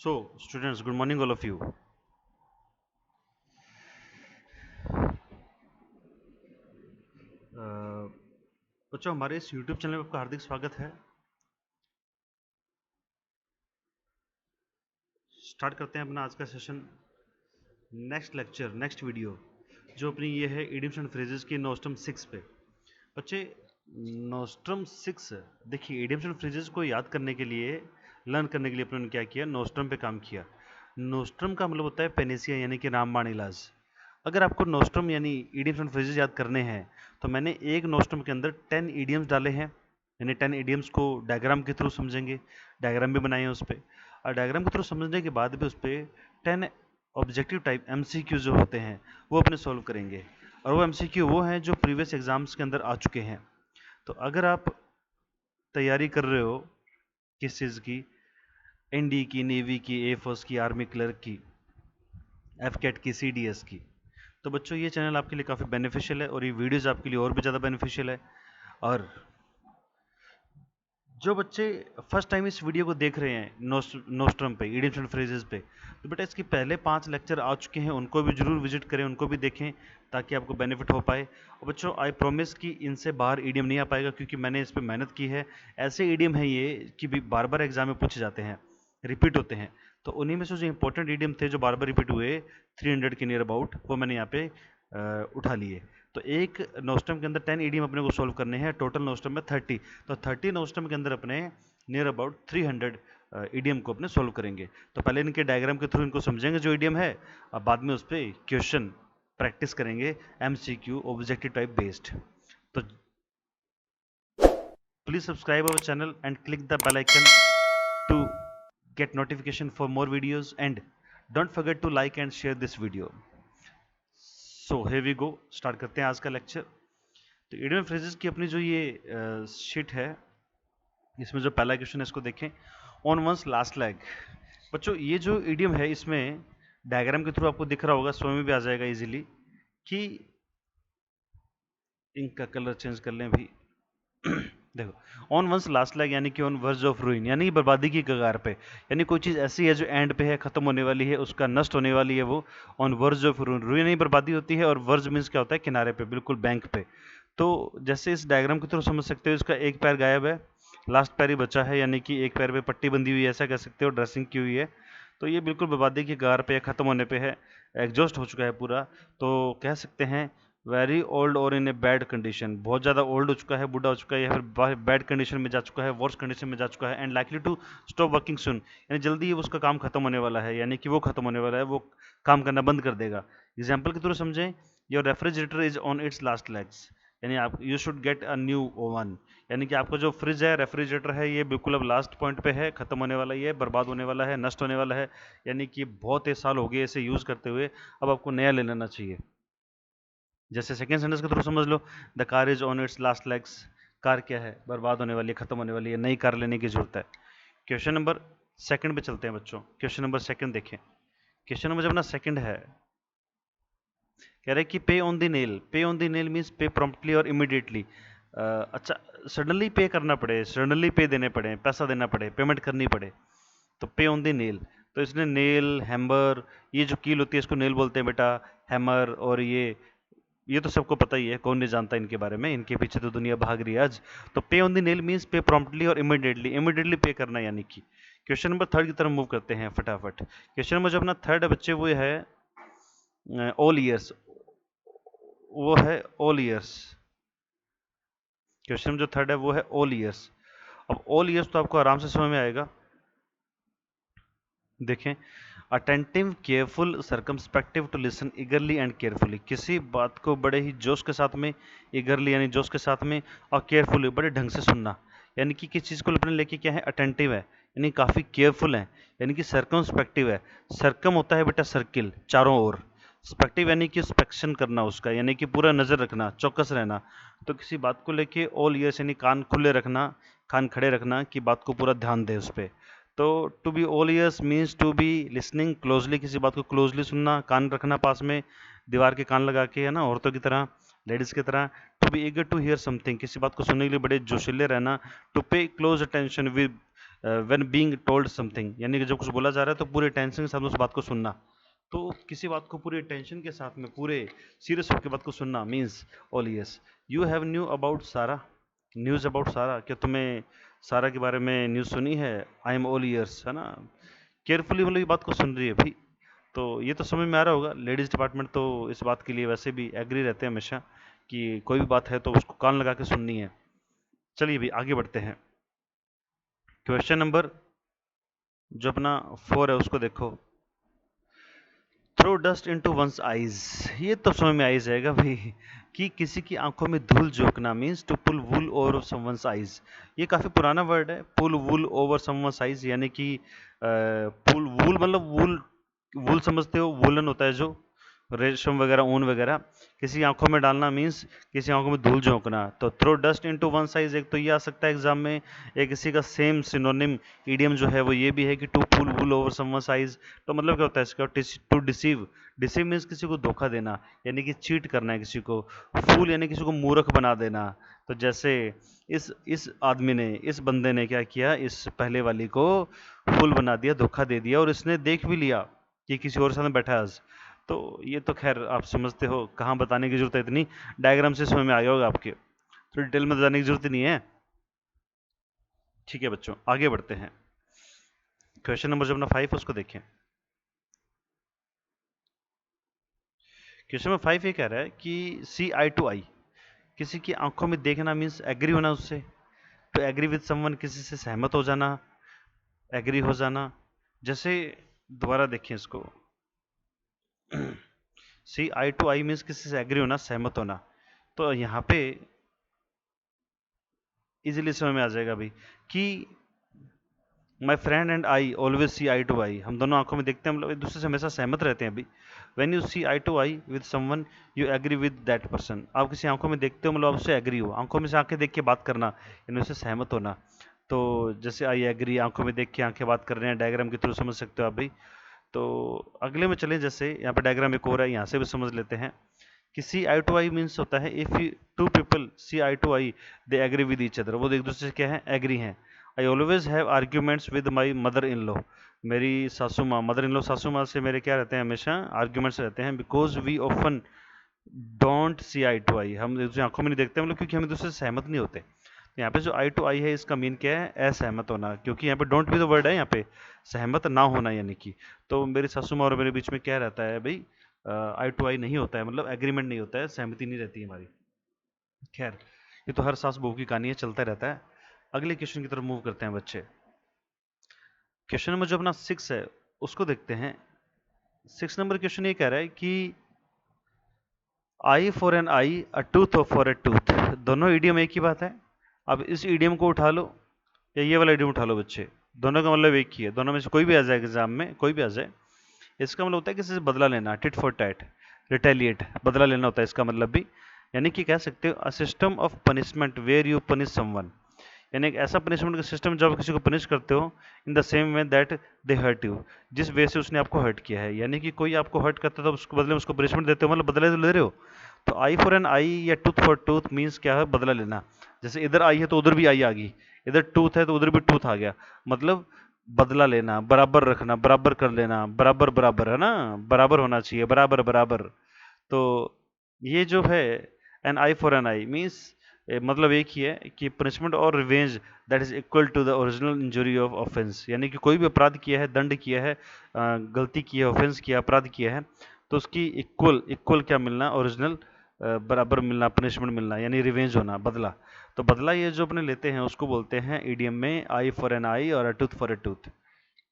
So, students, good morning, all of you. बच्चों, हमारे इस YouTube चैनल में आपका हार्दिक स्वागत है। स्टार्ट करते हैं अपना आज का session. Next lecture, next video जो अपनी ये है इडियम्स एंड फ्रेजेस की नोस्ट्रम 6 पे। बच्चे, नोस्ट्रम 6 देखिए, इडियम्स एंड फ्रेजेस को याद करने के लिए, लर्न करने के लिए अपने क्या किया, नोस्ट्रम पे काम किया। नोस्ट्रम का मतलब होता है पेनेसिया, यानी कि रामबाण इलाज। अगर आपको नोस्ट्रम यानी इडियम्स एंड फ्रेजेस याद करने हैं तो मैंने एक नोस्ट्रम के अंदर 10 इडियम्स डाले हैं, यानी 10 इडियम्स को डायग्राम के थ्रू समझेंगे। डायग्राम भी बनाए हैं उस पर, और डायग्राम के थ्रू समझने के बाद भी उस पर 10 ऑब्जेक्टिव टाइप MCQ जो होते हैं वो अपने सॉल्व करेंगे। और वो MCQ वो हैं जो प्रीवियस एग्जाम्स के अंदर आ चुके हैं। तो अगर आप तैयारी कर रहे हो किस चीज़ की, ND की, नेवी की, एयरफोर्स की, आर्मी क्लर्क की, FCAT की, CDS की, तो बच्चों ये चैनल आपके लिए काफ़ी बेनिफिशियल है और ये वीडियोज़ आपके लिए और भी ज़्यादा बेनिफिशियल है। और जो बच्चे फर्स्ट टाइम इस वीडियो को देख रहे हैं नोस्ट्रम पे, इडियम्स एंड फ्रेजेस पे, तो बेटा इसके पहले 5 लेक्चर आ चुके हैं, उनको भी जरूर विजिट करें, उनको भी देखें ताकि आपको बेनिफिट हो पाए। और बच्चों, आई प्रॉमिस कि इनसे बाहर ईडियम नहीं आ पाएगा, क्योंकि मैंने इस पर मेहनत की है। ऐसे ईडियम है ये कि भी बार बार एग्जाम में पूछे जाते हैं, रिपीट होते हैं। तो उन्हीं में से जो इंपॉर्टेंट ईडियम थे जो बार बार रिपीट हुए 300 के नियर अबाउट, वो मैंने यहाँ पे उठा लिए। तो एक नोस्ट्रम के अंदर 10 ईडियम अपने को सोल्व करने हैं, टोटल नोस्ट्रम में 30। तो 30 नोस्ट्रम के अंदर अपने नियर अबाउट 300 ईडियम को अपने सोल्व करेंगे। तो पहले इनके डायग्राम के थ्रू इनको समझेंगे जो ईडियम है, अब बाद में उस पर क्वेश्चन प्रैक्टिस करेंगे, MCQ ऑब्जेक्टिव टाइप बेस्ड। तो please subscribe our channel and click the bell icon to get notification for more videos, and don't forget to like and share this video. So here we go, start करते हैं आज का lecture. तो idiom phrases की अपनी जो ये sheet है, इसमें जो पहला क्वेश्चन है इसको देखें। On one's last leg. बच्चों, ये जो इडियम है इसमें डायग्राम के थ्रू आपको दिख रहा होगा, समझ में भी आ जाएगा इजीली कि इंक का कलर चेंज कर लें भी। देखो, ऑन वंस लास्ट लेग यानी कि ऑन वर्ज ऑफ रूइन, यानी बर्बादी की कगार पे, यानी कोई चीज़ ऐसी है जो एंड पे है, खत्म होने वाली है, उसका नष्ट होने वाली है, वो on verge of ruin. Ruin ही बर्बादी होती है, और वर्ज मीन्स क्या होता है, किनारे पे, बिल्कुल बैंक पे। तो जैसे इस डायग्राम के थ्रू समझ सकते हो, इसका एक पैर गायब है, लास्ट पैर ही बचा है, यानी कि एक पैर पे पट्टी बंधी हुई है, ऐसा कह सकते हो, ड्रेसिंग की हुई है। तो ये बिल्कुल बर्बादी की कगार पे, खत्म होने पे है, एग्जॉस्ट हो चुका है पूरा। तो कह सकते हैं वेरी ओल्ड और इन ए बैड कंडीशन, बहुत ज़्यादा ओल्ड हो चुका है, बूढ़ा हो चुका है, या फिर बैड कंडीशन में जा चुका है, वर्स कंडीशन में जा चुका है, and likely to stop working soon, यानी जल्दी ही उसका काम खत्म होने वाला है, यानी कि वो खत्म होने वाला है, वो काम करना बंद कर देगा। एग्जाम्पल के थ्रू समझें, your refrigerator is on its last legs, यानी आप you should get a new oven, यानी कि आपका जो फ्रिज है, रेफ्रिजरेटर है, ये बिल्कुल अब लास्ट पॉइंट पे है, खत्म होने वाला, ये बर्बाद होने वाला है, नष्ट होने वाला है, यानी कि बहुत साल हो गए इसे यूज़ करते हुए, अब आपको नया ले लेना चाहिए। जैसे सेकेंड सेंटेंस के थ्रू समझ लो, the car is on its last legs, car क्या है, बर्बाद होने वाली है, खत्म होने वाली है, नई कार लेने की जरूरत है। क्वेश्चन नंबर सेकंड पे चलते हैं बच्चों। क्वेश्चन नंबर सेकंड देखें। क्वेश्चन नंबर जब अपना सेकंड है, कह रहे कि पे ऑन द नेल। पे ऑन द नेल मीन्स पे प्रॉम्प्टली और इमिडिएटली। अच्छा, सडनली पे करना पड़े, सडनली पे देने पड़े, पैसा देना पड़े, पेमेंट करनी पड़े, तो पे ऑन द नेल। तो इसने नेल, हैमर, ये जो कील होती है इसको नेल बोलते हैं बेटा, हैमर, और ये तो सबको पता ही है, कौन नहीं जानता इनके बारे में, इनके पीछे तो दुनिया भाग रही है आज। तो पे ऑन द नेल मीन्स पे प्रॉम्प्टली और इमिडिएटली, इमिडिएटली पे करना, यानी कि। क्वेश्चन नंबर थर्ड की तरफ मूव करते हैं फटाफट। क्वेश्चन नंबर जो अपना थर्ड है बच्चे, वो है ऑल ईयर्स, वो है ऑल ईयर्स। क्वेश्चन जो थर्ड है वो है ऑल ईयर्स। अब ऑल ईयर्स तो आपको आराम से समझ में आएगा। देखें, attentive, careful, circumspective, to listen eagerly and carefully, किसी बात को बड़े ही जोश के साथ में, ईगरली यानी जोश के साथ में, और केयरफुली बड़े ढंग से सुनना, यानी कि किस चीज़ को अपने लेके क्या है, अटेंटिव है, यानी काफ़ी केयरफुल है, यानी कि सर्कमस्पेक्टिव है। सर्कम होता है बेटा सर्किल, चारों ओर, स्पेक्टिव यानी कि स्पेक्शन करना उसका, यानी कि पूरा नज़र रखना, चौकस रहना। तो किसी बात को लेके ऑल ईयर्स यानी कान खुले रखना, कान खड़े रखना, कि बात को पूरा ध्यान दे उस पर। तो to be all ears means to be listening closely, किसी बात को क्लोजली सुनना, कान रखना पास में, दीवार के कान लगा के, है ना, औरतों की तरह, लेडीज़ की तरह। To be eager to hear something, किसी बात को सुनने के लिए बड़े जोशीले रहना। टू पे close attention with when being told something, यानी कि जब कुछ बोला जा रहा है तो पूरे टेंशन के साथ उस बात को सुनना। तो किसी बात को पूरे टेंशन के साथ में पूरे सीरियस होकर बात को सुनना means all years. You have knew about सारा, न्यूज़ अबाउट सारा, क्या तुम्हें सारा के बारे में न्यूज़ सुनी है? आई एम ऑल ईयर्स, है ना, केयरफुली मतलब ये बात को सुन रही है भाई। तो ये तो समझ में आ रहा होगा, लेडीज़ डिपार्टमेंट तो इस बात के लिए वैसे भी एग्री रहते हैं हमेशा कि कोई भी बात है तो उसको कान लगा के सुननी है। चलिए भाई आगे बढ़ते हैं। क्वेश्चन नंबर जो अपना 4 है उसको देखो। Throw dust into one's eyes, ये तो समझ में आ ही जाएगा भाई कि किसी की आंखों में धूल झोंकना means to pull wool over someone's eyes. ये काफी पुराना वर्ड है, pull wool over someone's eyes, यानी कि पुल वूल मतलब वूल, वूल समझते हो, वूलन होता है जो रेशम वगैरह, ऊन वगैरह, किसी आंखों में डालना मीन्स किसी आंखों में धूल झोंकना। तो throw dust into one's eyes, एक तो ये आ सकता है एग्जाम में, एक इसी का सेम सिनोनिम ईडियम जो है वो ये भी है कि to pull wool over someone's eyes. तो मतलब क्या होता है इसका? टू डिसीव, डिसीव मीन्स किसी को धोखा देना, यानी कि चीट करना है किसी को। फूल यानी किसी को मूर्ख बना देना। तो जैसे इस आदमी ने, इस बंदे ने क्या किया, इस पहले वाली को फूल बना दिया, धोखा दे दिया, और इसने देख भी लिया कि किसी और साथ बैठा है आज। तो ये तो खैर आप समझते हो, कहाँ बताने की जरूरत है, इतनी डायग्राम से समझ में आ गया होगा आपके, तो डिटेल में बताने की जरूरत ही नहीं है। ठीक है बच्चों आगे बढ़ते हैं। क्वेश्चन नंबर जो अपना 5 उसको देखें। क्वेश्चन नंबर 5 ये कह रहा है कि सी आई टू आई, किसी की आंखों में देखना मीन्स एग्री होना उससे। तो एग्री विद समवन, किसी से सहमत हो जाना, एग्री हो जाना। जैसे दोबारा देखें इसको, सी आई टू आई मीन्स किसी से एग्री होना, सहमत होना। तो यहाँ पे इजीली समझ में आ जाएगा भाई कि my friend and I always see eye to eye, हम दोनों आंखों में देखते हैं, मतलब एक दूसरे से हमेशा सहमत रहते हैं अभी। When you see eye to eye with someone you agree with that person, आप किसी आंखों में देखते हो मतलब आप उससे एग्री हो, आंखों में से आंखें देख के बात करना यानी उससे सहमत होना। तो जैसे आई एग्री, आंखों में देख के आंखें बात कर रहे हैं, डायग्राम के थ्रू समझ सकते हो आप भाई। तो अगले में चलें, जैसे यहाँ पे डायग्राम एक और है, यहाँ से भी समझ लेते हैं कि सी आई टू आई मीन्स होता है if two people see eye to eye they agree with each other, वो एक दूसरे से क्या है, एग्री हैं। I always have arguments with my mother in law, मेरी सासू माँ, मदर इन लॉ सासू माँ से मेरे क्या रहते हैं, हमेशा आर्ग्यूमेंट्स रहते हैं। Because we often don't see eye to eye, हम एक दूसरे आंखों में नहीं देखते मतलब, क्योंकि हम एक दूसरे से सहमत नहीं होते। तो यहाँ पे जो आई टू आई है इसका मीन क्या है, असहमत होना, क्योंकि यहाँ पे डोंट भी तो वर्ड है यहाँ पे, सहमत ना होना यानी कि। तो मेरी सासू माँ और मेरे बीच में क्या रहता है भाई, आई टू आई नहीं होता है, मतलब एग्रीमेंट नहीं होता है, सहमति नहीं रहती है हमारी। खैर ये तो हर सास बहू की कहानी है, चलता रहता है। अगले क्वेश्चन की तरफ मूव करते हैं बच्चे। क्वेश्चन नंबर जो अपना 6 है उसको देखते हैं। 6 नंबर क्वेश्चन ये कह रहा है कि eye for an eye, a tooth for a tooth, दोनों ईडियम एक ही बात है। अब इस ईडियम को उठा लो या ये वाला ईडियम उठा लो बच्चे, दोनों का मतलब एक ही है, दोनों में से कोई भी आ जाए एग्जाम में, कोई भी आ जाए। इसका मतलब होता है किसी से बदला लेना, टिट फॉर टैट, रिटेलिएट, बदला लेना होता है इसका मतलब भी। यानी कि कह सकते हो a system of punishment where you punish someone, यानी एक ऐसा पनिशमेंट का सिस्टम जब किसी को पनिश करते हो in the same way that they hurt you, जिस वे से उसने आपको हर्ट किया है। यानी कि कोई आपको हर्ट करता है तो उसको बदले में उसको पनिशमेंट देते हो, मतलब बदले तो ले रहे हो। तो आई फॉर एन आई या टूथ फॉर टूथ मीन्स क्या है, बदला लेना। जैसे इधर आई है तो उधर भी आई आ गई, इधर टूथ है तो उधर भी टूथ आ गया, मतलब बदला लेना, बराबर रखना, बराबर कर लेना, बराबर बराबर, है ना, बराबर होना चाहिए, बराबर बराबर। तो ये जो है an eye for an eye means मतलब एक ही है कि पनिशमेंट और revenge that is equal to the original injury of offence, यानी कि कोई भी अपराध किया है, दंड किया है, गलती की है, ऑफेंस किया, अपराध किया है, तो उसकी इक्वल इक्वल क्या मिलना, ओरिजिनल बराबर मिलना, पनिशमेंट मिलना, यानी रिवेंज होना, बदला। तो बदला ये जो अपने लेते हैं उसको बोलते हैं ईडियम में आई फॉर एन आई और अ tooth for a tooth.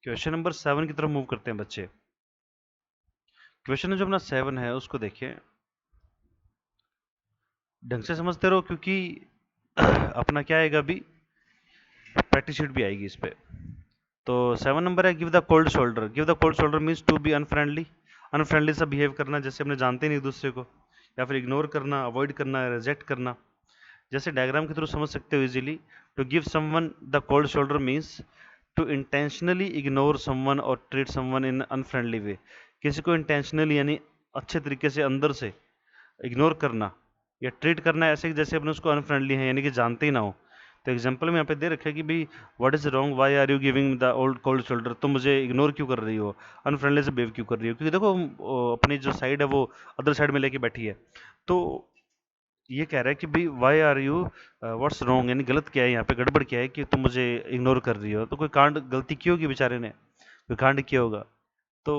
Question number 7 की तरफ मूव करते हैं बच्चे। क्वेश्चन जो अपना 7 है उसको देखिए, ढंग से समझते रहो क्योंकि अपना क्या आएगा अभी, प्रैक्टिस शीट भी आएगी इस पे। तो 7 नंबर है give the cold shoulder, give the cold shoulder means to be unfriendly, unfriendly सा बिहेव करना, जैसे अपने जानते नहीं एक दूसरे को, या फिर इग्नोर करना, अवॉइड करना, रिजेक्ट करना। जैसे डायग्राम के थ्रू समझ सकते हो easily, to give someone the cold shoulder means to intentionally ignore someone or treat someone in unfriendly way, किसी को इंटेंशनली यानी अच्छे तरीके से अंदर से इग्नोर करना या ट्रीट करना ऐसे कि जैसे अपने उसको अनफ्रेंडली है, यानी कि जानते ही ना हो। तो एग्जाम्पल में यहाँ पे दे रखा है कि भाई what is wrong, why are you giving the old cold shoulder, तुम मुझे इग्नोर क्यों कर रही हो, अनफ्रेंडली से बिहेव क्यों कर रही हो, क्योंकि देखो अपनी जो साइड है वो अदर साइड में लेके बैठी है। तो ये कह रहा है कि भाई why are you, what's wrong, यानी गलत क्या है यहाँ पे, गड़बड़ क्या है कि तुम मुझे इग्नोर कर रही हो। तो कोई कांड गलती की होगी बेचारे ने, कोई कांड किया होगा। तो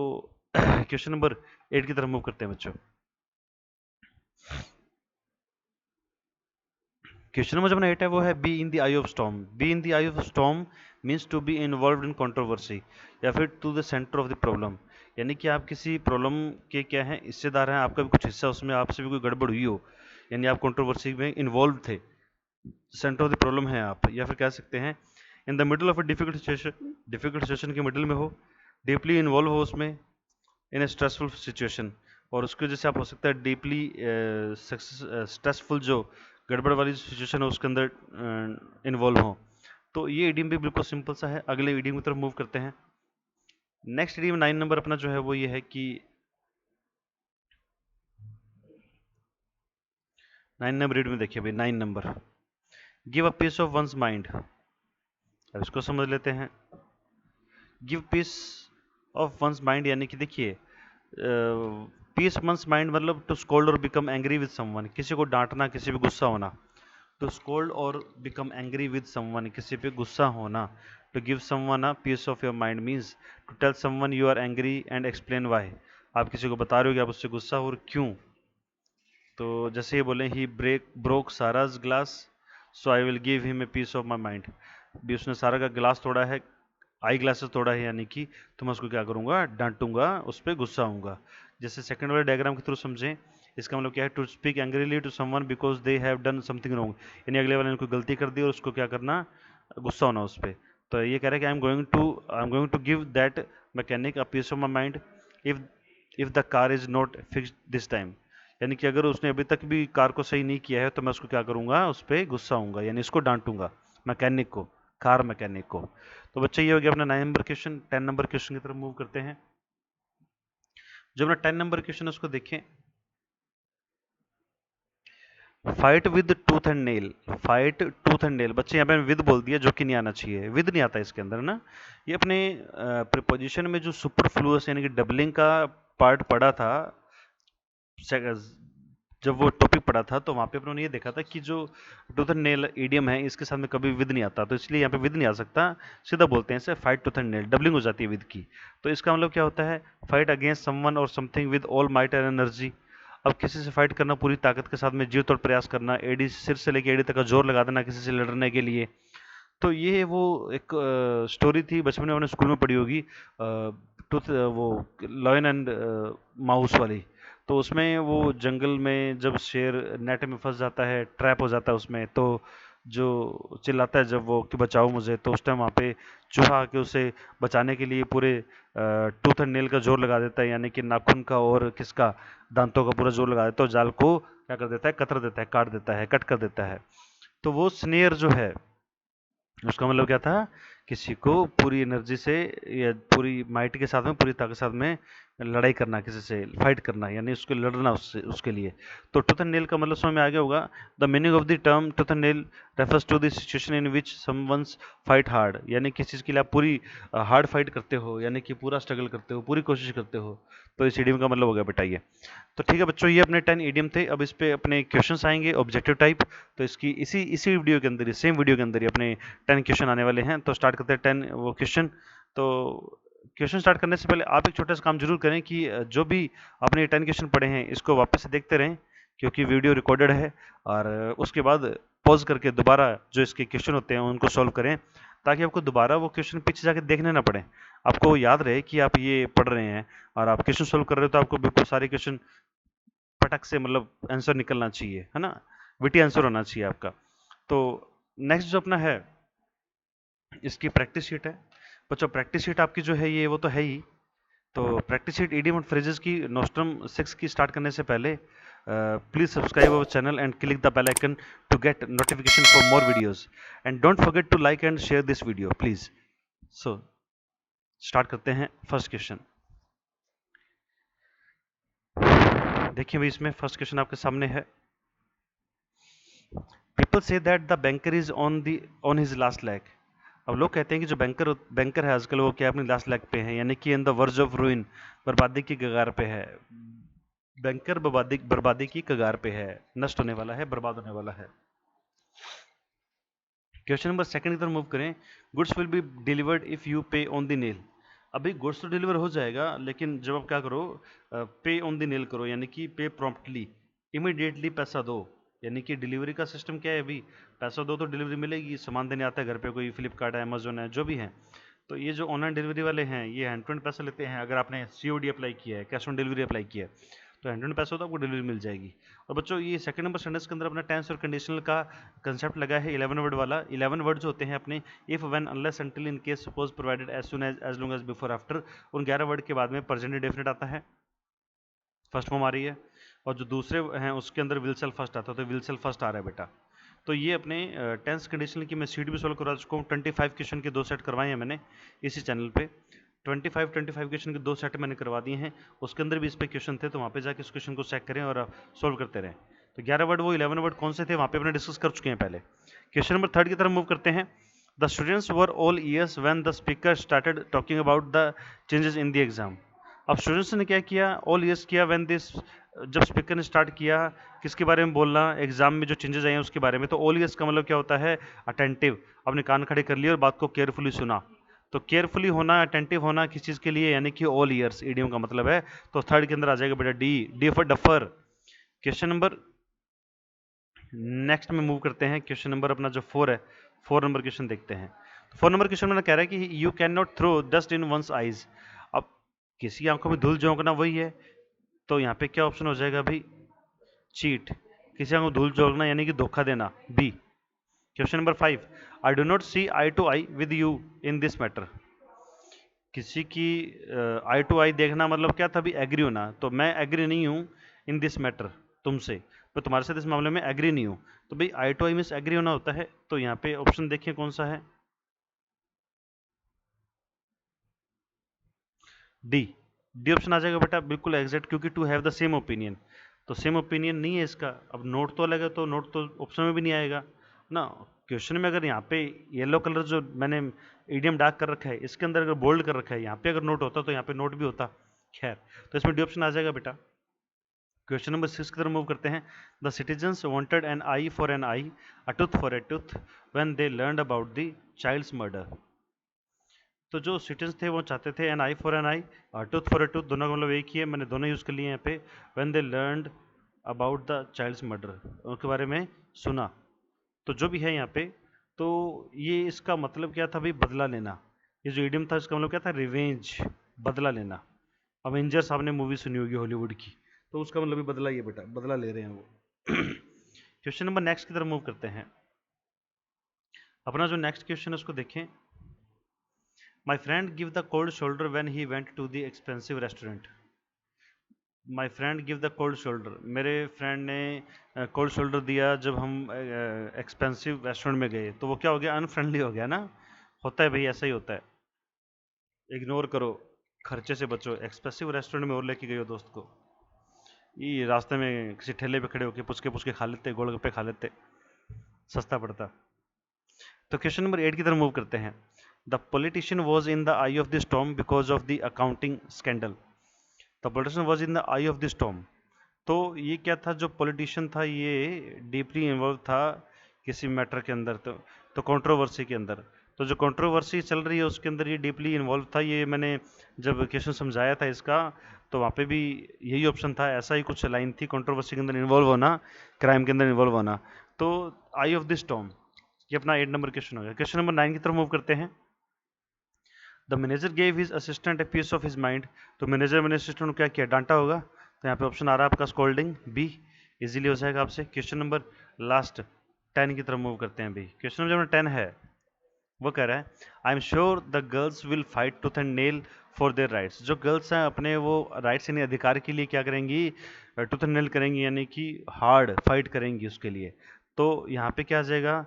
क्वेश्चन नंबर 8 की तरफ मूव करते हैं बच्चों। क्वेश्चन नंबर जो अपना 8 है वो है be in the eye of storm. Be in the eye of storm means to be involve in controversy या फिर to the centre of the problem, यानी कि आप किसी प्रॉब्लम के क्या है हिस्सेदार हैं, आपका भी कुछ हिस्सा उसमें, आपसे भी कोई गड़बड़ हुई हो, यानी आप कंट्रोवर्सी में इन्वॉल्व थे, सेंटर ऑफ द प्रॉब्लम है आप, या फिर कह सकते हैं in the middle of a difficult situation के मिडल में हो, डीपली इन्वॉल्व हो उसमें, इन ए स्ट्रेसफुल सिचुएशन, और उसकी वजह से आप हो सकता है डीपली स्ट्रेसफुल जो गड़बड़ वाली सिचुएशन है उसके अंदर इन्वॉल्व हो। तो ये इडियम भी बिल्कुल सिंपल सा है। अगले इडियम की तरफ मूव करते हैं। नेक्स्ट इडियम 9 नंबर अपना जो है वो ये है कि 9 नंबर रीड में देखिए भाई, 9 number, give a piece of one's mind. अब इसको समझ लेते हैं। Give piece of one's mind यानी कि देखिए, पीस वंस माइंड मतलब to scold or become angry with someone, किसी को डांटना, किसी पे गुस्सा होना। To scold or become angry with someone, किसी पे गुस्सा होना। To give someone a piece of your mind means to tell someone you are angry and explain why. आप किसी को बता रहे हो कि आप उससे गुस्सा हो और क्यों। तो जैसे ये बोले he broke Sarah's glass, so I will give him a piece of my mind. भी उसने सारा का ग्लास तोड़ा है, आई ग्लासेस तोड़ा है, यानी कि तो मैं उसको क्या करूंगा, डांटूंगा, उस पर गुस्सा होऊंगा। जैसे सेकंड वाले डायग्राम के थ्रू समझें, इसका मतलब क्या है, to speak angrily to someone because they have done something wrong, यानी अगले वाले ने कोई गलती कर दी और उसको क्या करना, गुस्सा होना उस पर। तो ये कह रहा है कि I am going to give that mechanic a piece of my mind if if the car is not fixed this time, यानी कि अगर उसने अभी तक भी कार को सही नहीं किया है तो मैं उसको क्या करूंगा, उस पर गुस्सा होऊंगा, यानी इसको डांटूंगा, मैकेनिक को, कार मैकेनिक को। तो बच्चे ये हो गया अपना 9 नंबर क्वेश्चन। 10 नंबर क्वेश्चन की तरफ मूव करते हैं। जो अपना 10 नंबर क्वेश्चन है उसको देखें। Fight with tooth and nail, fight tooth and nail, बच्चे यहाँ पे विद बोल दिया जो कि नहीं आना चाहिए, विद नहीं आता इसके अंदर ना। ये अपने प्रीपोजिशन में जो सुपरफ्लुअस यानी कि डबलिंग का पार्ट पड़ा था, जब वो टॉपिक पढ़ा था तो वहाँ पे अपने ये देखा था कि जो टूथ एंड नेल ईडियम है इसके साथ में कभी विद नहीं आता, तो इसलिए यहाँ पे विद नहीं आ सकता, सीधा बोलते हैं इसे fight tooth and nail, doubling हो जाती है विद की। तो इसका मतलब क्या होता है, फाइट अगेंस्ट समवन और something with all might and energy. अब किसी से फाइट करना पूरी ताकत के साथ में, जीव तोड़ प्रयास करना, एडी सिर से लेकर एडी तक का जोर लगा देना किसी से लड़ने के लिए। तो ये वो एक स्टोरी थी, बचपन में हमने स्कूल में पढ़ी होगी, टूथ वो लॉयन एंड माउस वाली। तो उसमें वो जंगल में जब शेर नेट में फंस जाता है, ट्रैप हो जाता है उसमें, तो जो चिल्लाता है जब वो कि बचाओ मुझे, तो उस टाइम वहाँ पे चूहा आके उसे बचाने के लिए पूरे टूथ एंड नेल का जोर लगा देता है, यानी कि नाखून का और किसका, दांतों का पूरा जोर लगा देता है, और जाल को क्या कर देता है, कतर देता है, काट देता है, कट कर देता है। तो वो स्नेयर जो है उसका मतलब क्या था, किसी को पूरी एनर्जी से या पूरी माइट के साथ में, पूरी ताकत के साथ में लड़ाई करना, किसी से फाइट करना, यानी उसको लड़ना उससे, उसके लिए। तो टूथ एंड नेल का मतलब समझ में आ गया होगा। The meaning of the term tooth and nail refers to the situation in which someone's fight hard, यानी किसी चीज़ के लिए आप पूरी हार्ड फाइट करते हो, यानी कि पूरा स्ट्रगल करते हो, पूरी कोशिश करते हो। तो इस इडियम का मतलब हो गया बेटा ये। तो ठीक है बच्चों, ये अपने 10 इडियम थे। अब इस पे अपने क्वेश्चंस आएंगे ऑब्जेक्टिव टाइप। तो इसकी इसी इसी वीडियो के अंदर ही, सेम वीडियो के अंदर ही अपने 10 क्वेश्चन आने वाले हैं। तो स्टार्ट करते हैं 10 वो क्वेश्चन। तो क्वेश्चन स्टार्ट करने से पहले आप एक छोटा सा काम जरूर करें कि जो भी आपने 10 क्वेश्चन पढ़े हैं इसको वापस से देखते रहें, क्योंकि वीडियो रिकॉर्डेड है। और उसके बाद पॉज करके दोबारा जो इसके क्वेश्चन होते हैं उनको सॉल्व करें, ताकि आपको दोबारा वो क्वेश्चन पीछे जाके देखने ना पड़े, आपको याद रहे कि आप ये पढ़ रहे हैं और आप क्वेश्चन सोल्व कर रहे हो, तो आपको बिल्कुल सारे क्वेश्चन फटक से मतलब आंसर निकलना चाहिए, है ना, विटी आंसर होना चाहिए आपका। तो नेक्स्ट जो अपना है इसकी प्रैक्टिस शीट है। बच्चों प्रैक्टिस शीट आपकी जो है ये वो तो है ही। तो प्रैक्टिस शीट इडियम और फ्रेजेस की नोस्ट्रम 6 की स्टार्ट करने से पहले please subscribe our channel and click the bell icon to get notification for more videos, and don't forget to like and share this video please. So start करते हैं first question. देखिए भाई इसमें फर्स्ट क्वेश्चन आपके सामने है। People say that the banker is on his last lag. अब लोग कहते हैं कि जो बैंकर है आजकल वो क्या अपनी लास्ट लैग पे है, यानी कि इन द वर्ज ऑफ रूइन, बर्बादी की कगार पे है। बैंकर बर्बादी की कगार पे है, नष्ट होने वाला है, बर्बाद होने वाला है। क्वेश्चन नंबर सेकंड की तरफ मूव करें। Goods will be delivered if you पे ऑन द नेल। अभी गुड्स तो डिलीवर हो जाएगा, लेकिन जब आप क्या करो, पे ऑन द नेल करो, यानी कि पे प्रॉम्प्टली, इमीडिएटली पैसा दो। यानी कि डिलीवरी का सिस्टम क्या है, अभी पैसा दो तो डिलीवरी मिलेगी, सामान देने आता है घर पे कोई, फ्लिपकार्ट है, अमेजोन है, जो भी है। तो ये जो ऑनलाइन डिलीवरी वाले हैं ये हैंड टू हैंड पैसा लेते हैं। अगर आपने COD अप्लाई किया है, कैश ऑन डिलीवरी अप्लाई किया है, तो हैंड टू हैंड पैसा हो तो आपको डिलीवरी मिल जाएगी। और बच्चों ये सेकंड नंबर सेंटेंस के अंदर अपना टेंस और कंडीशनल का कंसेप्ट लगा है 11 वर्ड वाला। 11 वर्ड जो होते हैं अपने if when unless until in case suppose provided as soon as long as before after, उन 11 वर्ड के बाद में प्रेजेंट इंडेफिनिट आता है, फर्स्ट फॉर्म आ रही है। और जो दूसरे हैं उसके अंदर विल सेल फर्स्ट आता है, तो विल सेल फर्स्ट आ रहा है बेटा। तो ये अपने टेंस कंडीशनल की मैं सीट भी सॉल्व करवा चुका हूँ। 25 क्वेश्चन के 2 सेट करवाए हैं मैंने इसी चैनल पे। 25 क्वेश्चन के 2 सेट मैंने करवा दिए हैं। उसके अंदर भी इस पे क्वेश्चन थे, तो वहाँ पे जाके इस क्वेश्चन को चेक करें और सॉल्व करते रहें। तो 11 वर्ड वो 11 वर्ड कौन से थे वहाँ पे अपने डिस्कस कर चुके हैं पहले। क्वेश्चन नंबर थर्ड की तरफ मूव करते हैं। The students were all years when the speaker started talking about the changes in the exam. अब स्टूडेंट्स ने क्या किया, ऑल ईयर्स किया व्हेन दिस, जब स्पीकर ने स्टार्ट किया किसके बारे में बोलना, एग्जाम में जो चेंजेस आए हैं उसके बारे में। तो ऑल ईयर्स का मतलब क्या होता है, अटेंटिव, अपने कान खड़े कर लिए और बात को केयरफुली सुना। तो केयरफुली होना, अटेंटिव होना किस चीज़ के लिए, यानी कि ऑल ईयर्स इडियम का मतलब है। तो थर्ड के अंदर आ जाएगा बेटा D for duffer. Question number next में मूव करते हैं। क्वेश्चन नंबर अपना जो 4 है, 4 नंबर क्वेश्चन देखते हैं। 4 नंबर क्वेश्चन में कह रहा है कि you can not throw dust in one's eyes. अब किसी आंखों में धूल झोंकना वही है, तो यहाँ पे क्या ऑप्शन हो जाएगा भाई, चीट, किसी को धूल झोंकना यानी कि धोखा देना, B. Question number 5, I do not see eye to eye with you in this matter. किसी की आई टू आई देखना मतलब क्या था, भी एग्री होना। तो मैं एग्री नहीं हूँ इन दिस मैटर, तुमसे, मैं तुम्हारे साथ इस मामले में एग्री नहीं हूँ। तो भाई आई टू आई मीन्स एग्री होना होता है। तो यहाँ पे ऑप्शन देखिए कौन सा है, डी। डी ऑप्शन आ जाएगा बेटा बिल्कुल एग्जैक्ट, क्योंकि to have the same opinion. तो सेम ओपिनियन नहीं है इसका। अब नोट तो अलग है, तो नोट तो ऑप्शन में भी नहीं आएगा ना। क्वेश्चन में अगर यहाँ पे येलो कलर जो मैंने ईडियम डार्क कर रखा है, इसके अंदर अगर बोल्ड कर रखा है, यहाँ पे अगर नोट होता तो यहाँ पे नोट भी होता। खैर, तो इसमें डी ऑप्शन आ जाएगा बेटा। क्वेश्चन नंबर 6 की तरफ मूव करते हैं। The citizens wanted an eye for an eye, a tooth for a tooth, when they learned about the child's murder. तो जो सिटीजन्स थे वो चाहते थे an eye for an eye, tooth for a tooth, दोनों का मतलब एक ही है, मैंने दोनों यूज़ कर लिए यहाँ पे। When they learned about the child's murder, उनके बारे में सुना। तो जो भी है यहाँ पे, तो ये इसका मतलब क्या था भाई, बदला लेना। ये जो इडियम था इसका मतलब क्या था, रिवेंज, बदला लेना। अवेंजर्स आपने मूवी सुनी होगी हॉलीवुड की, तो उसका मतलब भी बदला ही है बेटा, बदला ले रहे हैं वो। क्वेश्चन नंबर नेक्स्ट की तरफ मूव करते हैं। अपना जो नेक्स्ट क्वेश्चन है उसको देखें। My friend give the cold shoulder when he went to the expensive restaurant. My friend give the cold shoulder, मेरे फ्रेंड ने कोल्ड शोल्डर दिया जब हम एक्सपेंसिव रेस्टोरेंट में गए। तो वो क्या हो गया, अनफ्रेंडली हो गया ना। होता है भाई, ऐसा ही होता है। इग्नोर करो, खर्चे से बचो। एक्सपेंसिव रेस्टोरेंट में और लेके गए हो दोस्त को, ये रास्ते में किसी ठेले पे खड़े होकर पुचके पुचके खा लेते, गोलगप्पे खा लेते, सस्ता पड़ता। तो क्वेश्चन नंबर 8 की तरफ मूव करते हैं। The politician was in the eye of the storm because of the accounting scandal. The politician was in the eye of the storm. तो ये क्या था, जो पॉलिटिशियन था ये डीपली इन्वॉल्व था किसी मैटर के अंदर, तो कंट्रोवर्सी के अंदर। तो जो कंट्रोवर्सी चल रही है उसके अंदर ये डीपली इन्वॉल्व था। ये मैंने जब क्वेश्चन समझाया था इसका, तो वहाँ पे भी यही ऑप्शन था, ऐसा ही कुछ लाइन थी, कंट्रोवर्सी के अंदर इन्वॉल्व होना, क्राइम के अंदर इन्वॉल्व होना। तो आई ऑफ द स्टॉर्म, ये अपना 8 नंबर क्वेश्चन हो गया। क्वेश्चन नंबर 9 की तरफ मूव करते हैं। The manager gave his assistant a piece of his mind. तो मैनेजर मैंने असिस्टेंट को क्या किया, डांटा होगा। तो यहाँ पे ऑप्शन आ रहा है आपका स्कोल्डिंग, बी, इजीली हो जाएगा आपसे। क्वेश्चन नंबर लास्ट 10 की तरफ मूव करते हैं। अभी क्वेश्चन नंबर 10 है, वो कह रहा है I am sure the girls will fight tooth and nail for their rights. जो गर्ल्स हैं अपने वो राइट्स यानी अधिकार के लिए क्या करेंगी, टूथ एंड नेल करेंगी, यानी कि हार्ड फाइट करेंगी उसके लिए। तो यहाँ पे क्या आ जाएगा,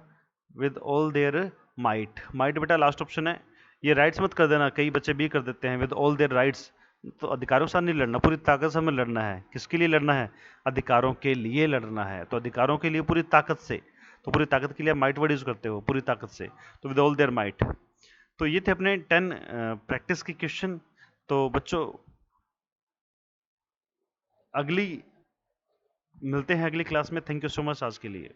with all their might. Might बेटा लास्ट ऑप्शन है, ये राइट्स मत कर देना, कई बच्चे भी कर देते हैं विद ऑल देयर राइट्स। तो अधिकारों के साथ नहीं लड़ना, पूरी ताकत से हमें लड़ना है। किसके लिए लड़ना है, अधिकारों के लिए लड़ना है। तो अधिकारों के लिए पूरी ताकत से। तो पूरी ताकत के लिए आप माइट वर्ड यूज करते हो, पूरी ताकत से, तो विद ऑल देयर माइट। तो ये थे अपने 10 प्रैक्टिस के क्वेश्चन। तो बच्चों अगली मिलते हैं अगली क्लास में। थैंक यू सो मच आज के लिए।